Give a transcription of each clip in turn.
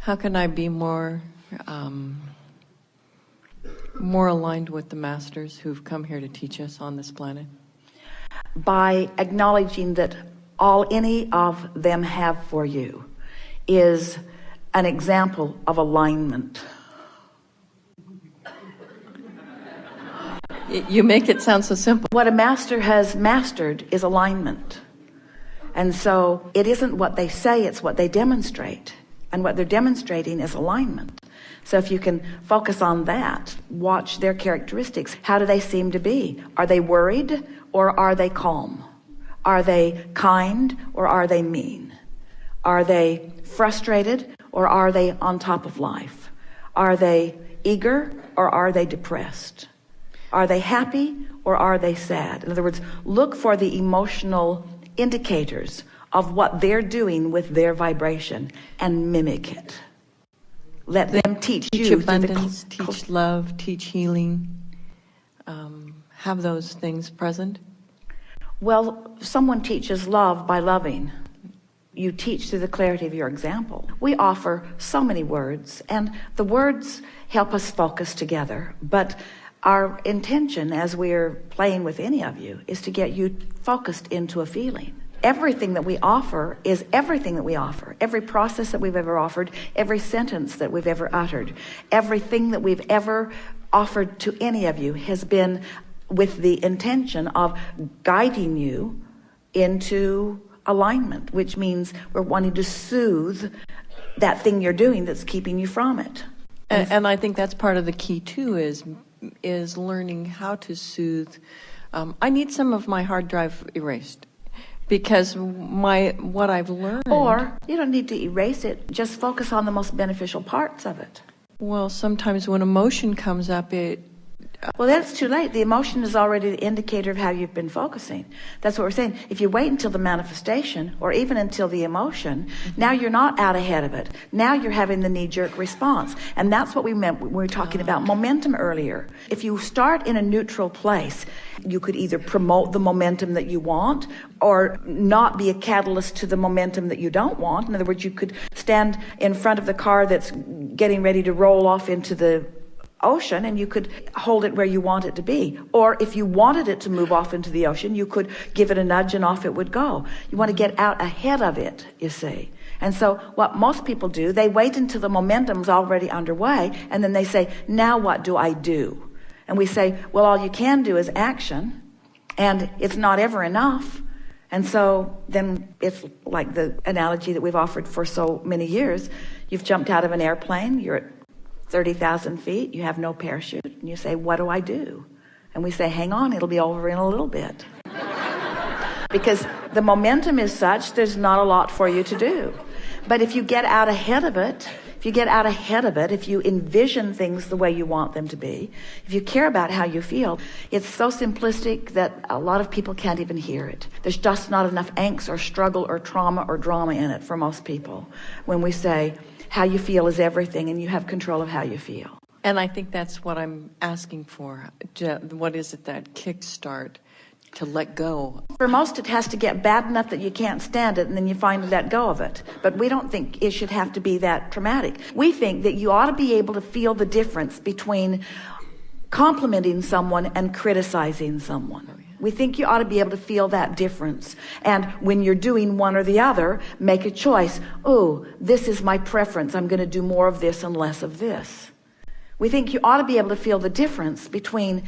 How can I be more aligned with the masters who've come here to teach us on this planet? By acknowledging that all any of them have for you is an example of alignment. You make it sound so simple. What a master has mastered is alignment. And so it isn't what they say, it's what they demonstrate. And what they're demonstrating is alignment. So if you can focus on that, watch their characteristics. How do they seem to be? Are they worried or are they calm? Are they kind or are they mean? Are they frustrated or are they on top of life? Are they eager or are they depressed? Are they happy or are they sad? In other words, look for the emotional indicators of what they're doing with their vibration and mimic it. Let them teach you. Abundance, teach love, teach healing. Have those things present. Well, someone teaches love by loving. You teach through the clarity of your example. We offer so many words, and the words help us focus together. But our intention as we're playing with any of you is to get you focused into a feeling. Everything that we offer is everything that we offer. Every process that we've ever offered, every sentence that we've ever uttered, everything that we've ever offered to any of you has been with the intention of guiding you into alignment, which means we're wanting to soothe that thing you're doing that's keeping you from it. And I think that's part of the key too, is learning how to soothe. I need some of my hard drive erased. Because what I've learned... Or you don't need to erase it. Just focus on the most beneficial parts of it. Well, sometimes when emotion comes up, Well, that's too late. The emotion is already the indicator of how you've been focusing. That's what we're saying. If you wait until the manifestation, or even until the emotion, now you're not out ahead of it. Now you're having the knee-jerk response. And that's what we meant when we were talking about momentum earlier. If you start in a neutral place, you could either promote the momentum that you want, or not be a catalyst to the momentum that you don't want. In other words, you could stand in front of the car that's getting ready to roll off into the ocean, and you could hold it where you want it to be. Or if you wanted it to move off into the ocean, you could give it a nudge and off it would go. You want to get out ahead of it, you see. And so what most people do, they wait until the momentum's already underway, and then they say, now what do I do? And we say, well, all you can do is action, and it's not ever enough. And so then it's like the analogy that we've offered for so many years. You've jumped out of an airplane, you're at 30,000 feet, you have no parachute, and you say, what do I do? And we say, hang on, it'll be over in a little bit. Because the momentum is such, there's not a lot for you to do. But if you get out ahead of it, if you envision things the way you want them to be, if you care about how you feel, it's so simplistic that a lot of people can't even hear it. There's just not enough angst or struggle or trauma or drama in it for most people when we say, how you feel is everything, and you have control of how you feel. And I think that's what I'm asking for. What is it, that kickstart to let go? For most, it has to get bad enough that you can't stand it, and then you finally let go of it. But we don't think it should have to be that traumatic. We think that you ought to be able to feel the difference between complimenting someone and criticizing someone. We think you ought to be able to feel that difference. And when you're doing one or the other, make a choice. Oh, this is my preference. I'm going to do more of this and less of this. We think you ought to be able to feel the difference between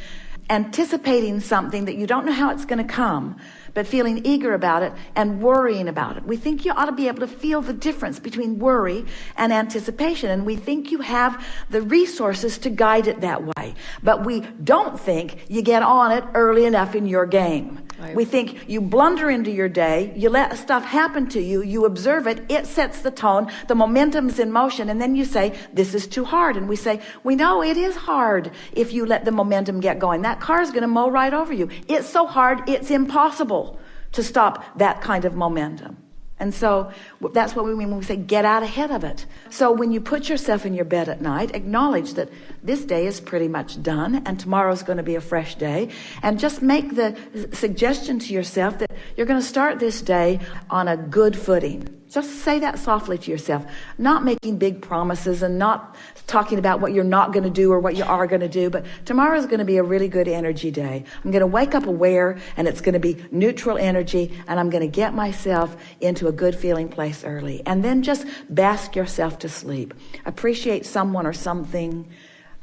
anticipating something that you don't know how it's going to come, but feeling eager about it and worrying about it. We think you ought to be able to feel the difference between worry and anticipation, and we think you have the resources to guide it that way. But we don't think you get on it early enough in your game. Right. We think you blunder into your day, you let stuff happen to you, you observe it, it sets the tone, the momentum's in motion, and then you say, this is too hard. And we say, we know it is hard if you let the momentum get going. That car's going to mow right over you. It's so hard, it's impossible to stop that kind of momentum. And so that's what we mean when we say get out ahead of it. So when you put yourself in your bed at night, acknowledge that this day is pretty much done and tomorrow's going to be a fresh day. And just make the suggestion to yourself that you're going to start this day on a good footing. Just say that softly to yourself, not making big promises and not talking about what you're not going to do or what you are going to do. But tomorrow is going to be a really good energy day. I'm going to wake up aware, and it's going to be neutral energy, and I'm going to get myself into a good feeling place early. And then just bask yourself to sleep. Appreciate someone or something.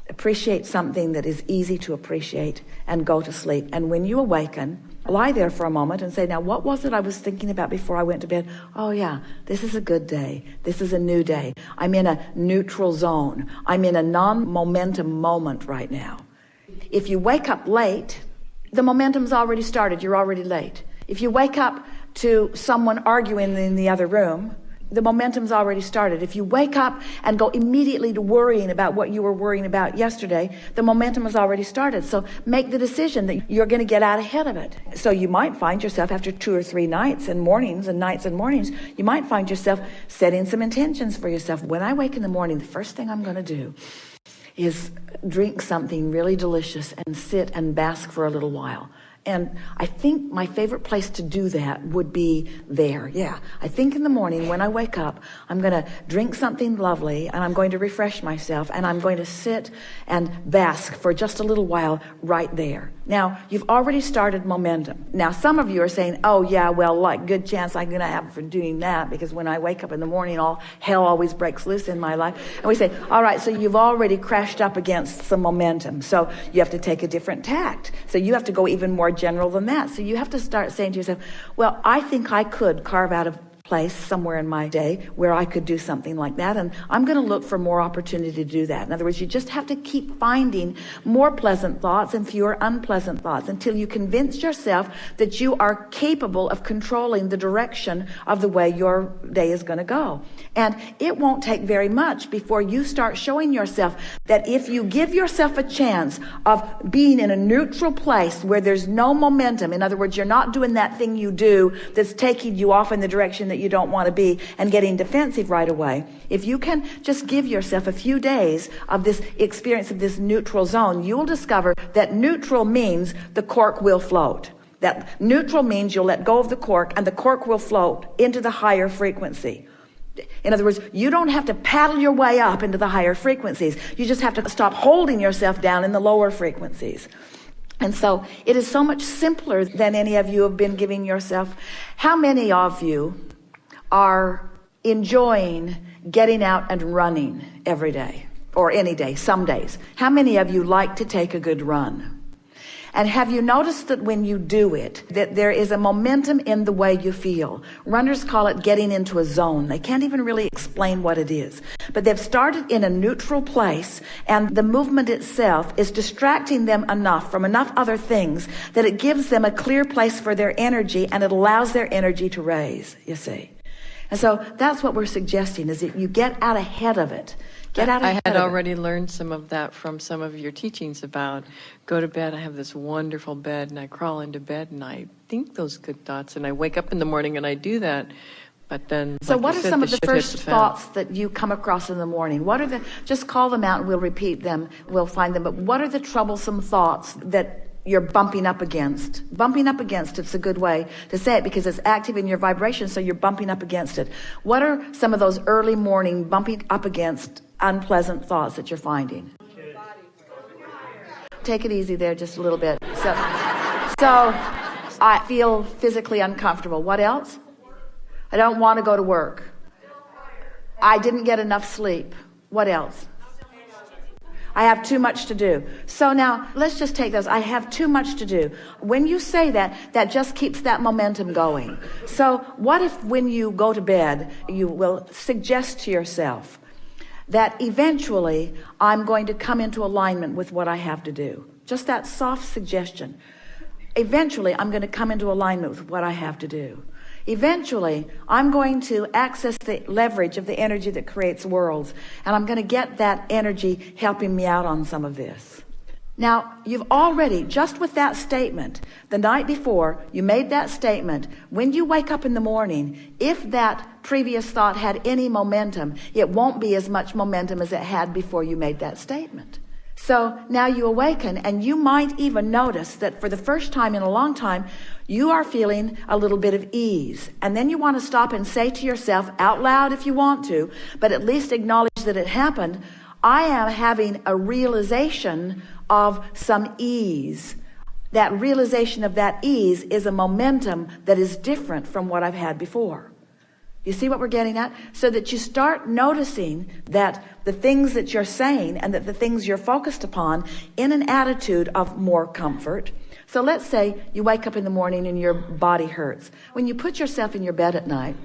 Appreciate something that is easy to appreciate, and go to sleep. And when you awaken, lie there for a moment and say, now, what was it I was thinking about before I went to bed? Oh, yeah, this is a good day. This is a new day. I'm in a neutral zone. I'm in a non-momentum moment right now. If you wake up late, the momentum's already started. You're already late. If you wake up to someone arguing in the other room, the momentum's already started. If you wake up and go immediately to worrying about what you were worrying about yesterday, the momentum has already started. So make the decision that you're going to get out ahead of it. So you might find yourself after 2 or 3 nights and mornings, you might find yourself setting some intentions for yourself. When I wake in the morning, the first thing I'm going to do is drink something really delicious and sit and bask for a little while. And I think my favorite place to do that would be there. Yeah. I think in the morning when I wake up, I'm going to drink something lovely, and I'm going to refresh myself, and I'm going to sit and bask for just a little while right there. Now, you've already started momentum. Now, some of you are saying, oh, yeah, well, like, good chance I'm going to have for doing that, because when I wake up in the morning, all hell always breaks loose in my life. And we say, all right, so you've already crashed up against some momentum. So you have to take a different tact. So you have to go even more general than that. So you have to start saying to yourself, well, I think I could carve out a place somewhere in my day where I could do something like that, and I'm going to look for more opportunity to do that. In other words, you just have to keep finding more pleasant thoughts and fewer unpleasant thoughts until you convince yourself that you are capable of controlling the direction of the way your day is going to go. And it won't take very much before you start showing yourself that if you give yourself a chance of being in a neutral place where there's no momentum, in other words, you're not doing that thing you do that's taking you off in the direction that you don't want to be and getting defensive right away. If you can just give yourself a few days of this experience of this neutral zone, you'll discover that neutral means the cork will float. That neutral means you'll let go of the cork, and the cork will float into the higher frequency. In other words, you don't have to paddle your way up into the higher frequencies. You just have to stop holding yourself down in the lower frequencies. And so it is so much simpler than any of you have been giving yourself. How many of you are enjoying getting out and running every day, or any day, some days? How many of you like to take a good run? And have you noticed that when you do it, that there is a momentum in the way you feel? Runners call it getting into a zone. They can't even really explain what it is. But they've started in a neutral place, and the movement itself is distracting them enough from enough other things that it gives them a clear place for their energy, and it allows their energy to raise, you see. And so that's what we're suggesting, is that you get out ahead of it. I had already learned some of that from some of your teachings about go to bed. I have this wonderful bed, and I crawl into bed and I think those good thoughts, and I wake up in the morning and I do that. But then, so what are some of the first thoughts that you come across in the morning? What are just call them out and we'll repeat them. We'll find them. But what are the troublesome thoughts that you're bumping up against? Bumping up against, it's a good way to say it because it's active in your vibration, so you're bumping up against it. What are some of those early morning bumping up against unpleasant thoughts that you're finding? Take it easy there just a little bit. So I feel physically uncomfortable. What else? I don't want to go to work. I didn't get enough sleep. What else? I have too much to do. So now let's just take those. I have too much to do. When you say that, that just keeps that momentum going. So what if when you go to bed, you will suggest to yourself that eventually I'm going to come into alignment with what I have to do? Just that soft suggestion. Eventually I'm going to come into alignment with what I have to do. Eventually, I'm going to access the leverage of the energy that creates worlds, and I'm going to get that energy helping me out on some of this. Now, you've already, just with that statement, the night before you made that statement, when you wake up in the morning, if that previous thought had any momentum, it won't be as much momentum as it had before you made that statement. So now you awaken, and you might even notice that for the first time in a long time, you are feeling a little bit of ease. And then you want to stop and say to yourself out loud if you want to, but at least acknowledge that it happened. I am having a realization of some ease. That realization of that ease is a momentum that is different from what I've had before. You see what we're getting at? So that you start noticing that the things that you're saying and that the things you're focused upon in an attitude of more comfort. So let's say you wake up in the morning and your body hurts. When you put yourself in your bed at night,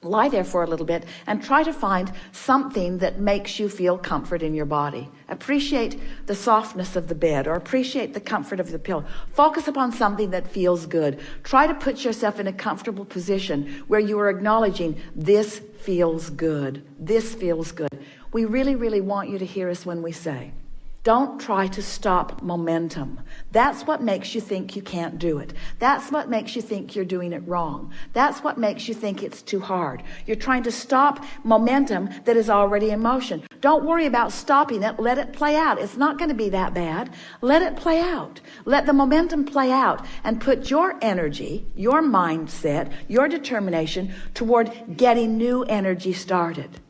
lie there for a little bit and try to find something that makes you feel comfort in your body. Appreciate the softness of the bed, or appreciate the comfort of the pillow. Focus upon something that feels good. Try to put yourself in a comfortable position where you are acknowledging, this feels good. This feels good. We really, really want you to hear us when we say, don't try to stop momentum. That's what makes you think you can't do it. That's what makes you think you're doing it wrong. That's what makes you think it's too hard. You're trying to stop momentum that is already in motion. Don't worry about stopping it. Let it play out. It's not going to be that bad. Let it play out. Let the momentum play out, and put your energy, your mindset, your determination toward getting new energy started.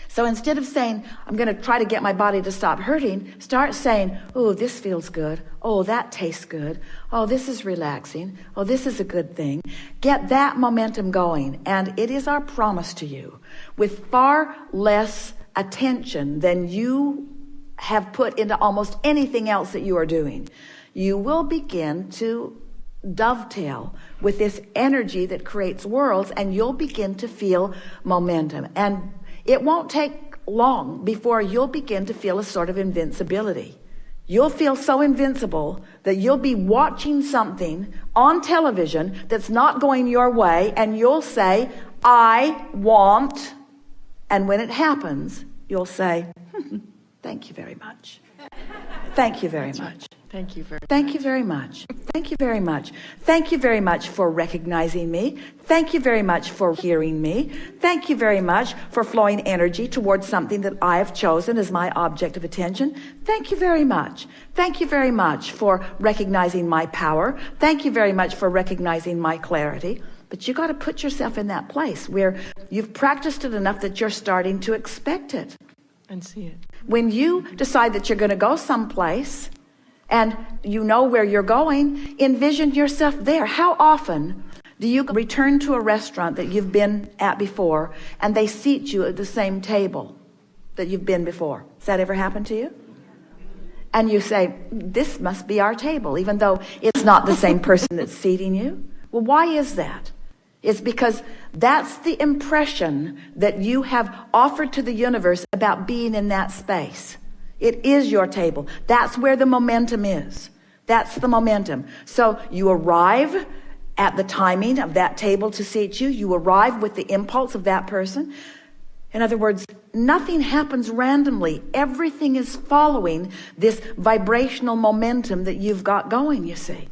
So instead of saying, I'm going to try to get my body to stop hurting, start saying, oh, this feels good. Oh, that tastes good. Oh, this is relaxing. Oh, this is a good thing. Get that momentum going. And it is our promise to you, with far less attention than you have put into almost anything else that you are doing, you will begin to dovetail with this energy that creates worlds, and you'll begin to feel momentum. And it won't take long before you'll begin to feel a sort of invincibility. You'll feel so invincible that you'll be watching something on television that's not going your way, and you'll say, I want, and when it happens, you'll say, thank you very much. Thank you very much. Thank you very much. Thank you very much. Thank you very much. Thank you very much for recognizing me. Thank you very much for hearing me. Thank you very much for flowing energy towards something that I have chosen as my object of attention. Thank you very much. Thank you very much for recognizing my power. Thank you very much for recognizing my clarity. But you got to put yourself in that place where you've practiced it enough that you're starting to expect it. And see it. When you decide that you're going to go someplace, and you know where you're going, envision yourself there. How often do you return to a restaurant that you've been at before, and they seat you at the same table that you've been before? Has that ever happened to you? And you say, this must be our table, even though it's not the same person that's seating you. Well, why is that? It's because that's the impression that you have offered to the universe about being in that space. It is your table. That's where the momentum is. That's the momentum. So you arrive at the timing of that table to seat you. You arrive with the impulse of that person. In other words, nothing happens randomly. Everything is following this vibrational momentum that you've got going, you see.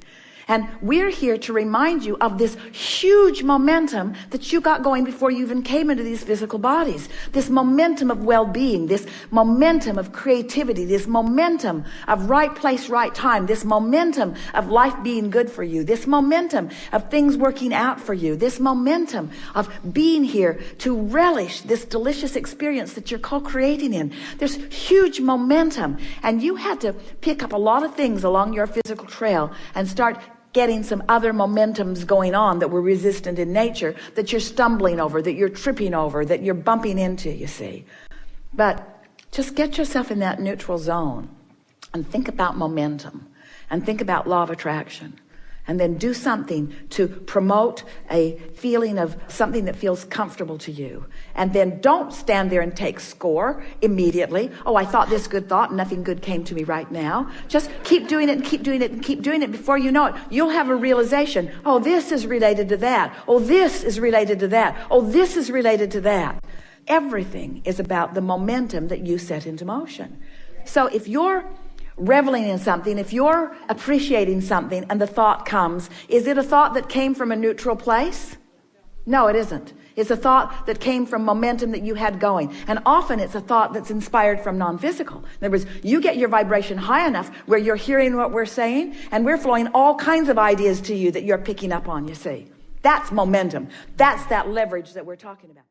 And we're here to remind you of this huge momentum that you got going before you even came into these physical bodies. This momentum of well-being, this momentum of creativity, this momentum of right place, right time, this momentum of life being good for you, this momentum of things working out for you, this momentum of being here to relish this delicious experience that you're co-creating in. There's huge momentum. And you had to pick up a lot of things along your physical trail and start getting some other momentums going on that were resistant in nature, that you're stumbling over, that you're tripping over, that you're bumping into, you see. But just get yourself in that neutral zone and think about momentum and think about law of attraction. And then do something to promote a feeling of something that feels comfortable to you. And then don't stand there and take score immediately. Oh, I thought this good thought and nothing good came to me right now. Just keep doing it and keep doing it and keep doing it. Before you know it, you'll have a realization. Oh, this is related to that. Oh, this is related to that. Oh, this is related to that. Everything is about the momentum that you set into motion. So if you're reveling in something, if you're appreciating something and the thought comes, is it a thought that came from a neutral place? No, it isn't. It's a thought that came from momentum that you had going. And often it's a thought that's inspired from non-physical. In other words, you get your vibration high enough where you're hearing what we're saying, and we're flowing all kinds of ideas to you that you're picking up on, you see. That's momentum. That's that leverage that we're talking about.